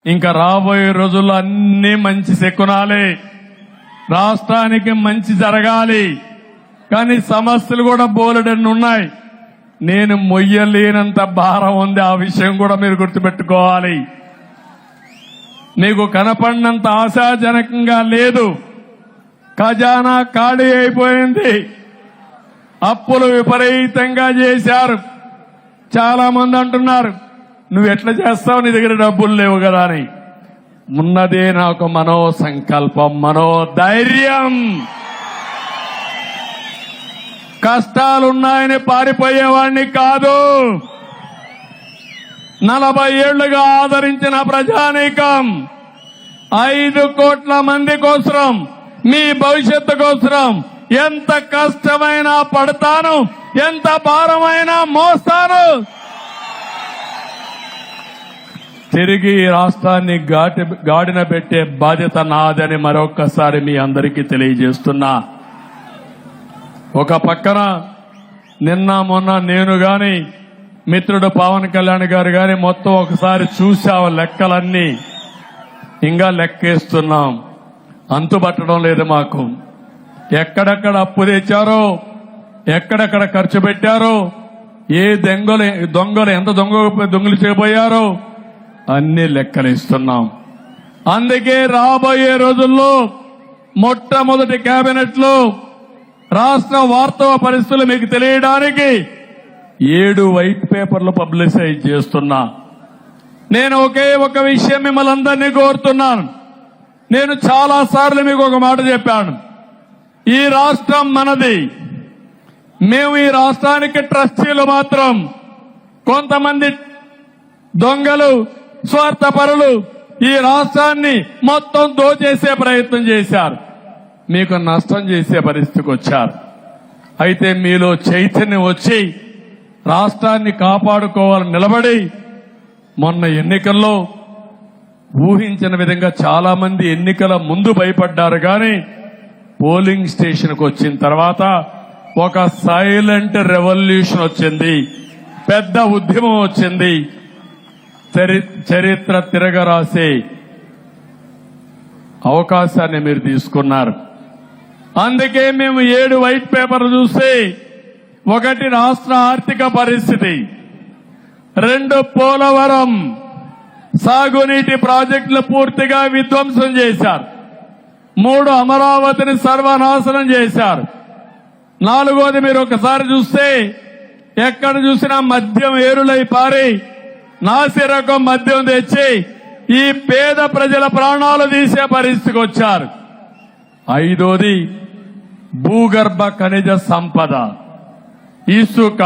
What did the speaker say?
ఇంకా రాబోయే రోజుల్లో అన్ని మంచి శకునాలే, రాష్ట్రానికి మంచి జరగాలి. కానీ సమస్యలు కూడా బోలెడన్ని ఉన్నాయి. నేను మొయ్యలేనంత భారం ఉంది. ఆ విషయం కూడా మీరు గుర్తుపెట్టుకోవాలి. మీకు కనపడినంత ఆశాజనకంగా లేదు. ఖజానా ఖాళీ అయిపోయింది. అప్పులు విపరీతంగా చేశారు. చాలా మంది అంటున్నారు, నువ్వు ఎట్లా చేస్తావు, నీ దగ్గర డబ్బులు లేవు కదా అని. ఉన్నదే నాకు మనో సంకల్పం, మనోధైర్యం. కష్టాలున్నాయని పారిపోయేవాడిని కాదు. 40 ఏళ్లుగా ఆదరించిన ప్రజానీకం 5 కోట్ల మంది కోసం, మీ భవిష్యత్తు కోసం ఎంత కష్టమైనా పడతాను, ఎంత భారమైనా మోస్తాను. తిరిగి ఈ రాష్ట్రాన్ని గాడిన పెట్టే బాధ్యత నాదని మరొక్కసారి మీ అందరికీ తెలియజేస్తున్నా. ఒక పక్కన నిన్న మొన్న నేను గాని మిత్రుడు పవన్ కళ్యాణ్ గారు గాని మొత్తం ఒకసారి చూసావు లెక్కలన్నీ. ఇంకా లెక్కేస్తున్నాం, అంతుపట్టడం లేదు మాకు. ఎక్కడెక్కడ అప్పు తెచ్చారో, ఎక్కడెక్కడ ఖర్చు పెట్టారో, ఏ దొంగలు ఎంత దొంగలు చేయబోయారో అన్ని లెక్కలిస్తున్నాం. అందుకే రాబోయే రోజుల్లో మొట్టమొదటి కేబినెట్ లో రాష్ట్ర వాస్తవ పరిస్థితులు మీకు తెలియడానికి 7 వైట్ పేపర్లు పబ్లిసైజ్ చేస్తున్నా. నేను ఒకే ఒక విషయం మిమ్మల్ని అందరినీ కోరుతున్నాను. నేను చాలా సార్లు మీకు ఒక మాట చెప్పాను, ఈ రాష్ట్రం మనది. మేము ఈ రాష్ట్రానికి ట్రస్టీలు మాత్రం. కొంతమంది దొంగలు, స్వార్థపరులు ఈ రాష్ట్రాన్ని మొత్తం దోచేసే ప్రయత్నం చేశారు, మీకు నష్టం చేసే పరిస్థితికి వచ్చారు. అయితే మీలో చైతన్యం వచ్చి రాష్ట్రాన్ని కాపాడుకోవాలని నిలబడి మొన్న ఎన్నికల్లో ఊహించిన విధంగా చాలా మంది ఎన్నికల ముందు భయపడ్డారు. కానీ పోలింగ్ స్టేషన్కు వచ్చిన తర్వాత ఒక సైలెంట్ రెవల్యూషన్ వచ్చింది, పెద్ద ఉద్యమం వచ్చింది. చరిత్ర తిరగరాసే అవకాశాన్ని మీరు తీసుకున్నారు. అందుకే మేము 7 వైట్ పేపర్లు చూస్తే, 1 రాష్ట్ర ఆర్థిక పరిస్థితి, 2 పోలవరం సాగునీటి ప్రాజెక్టులు పూర్తిగా విధ్వంసం చేశారు, 3 అమరావతిని సర్వనాశనం చేశారు, 4వది మీరు ఒకసారి చూస్తే ఎక్కడ చూసినా మద్యం ఏరులై పారి నాసిరకం మద్యం తెచ్చి ఈ పేద ప్రజల ప్రాణాలు తీసే పరిస్థితికి వచ్చారు. 5వది భూగర్భ ఖనిజ సంపద, ఇసుక.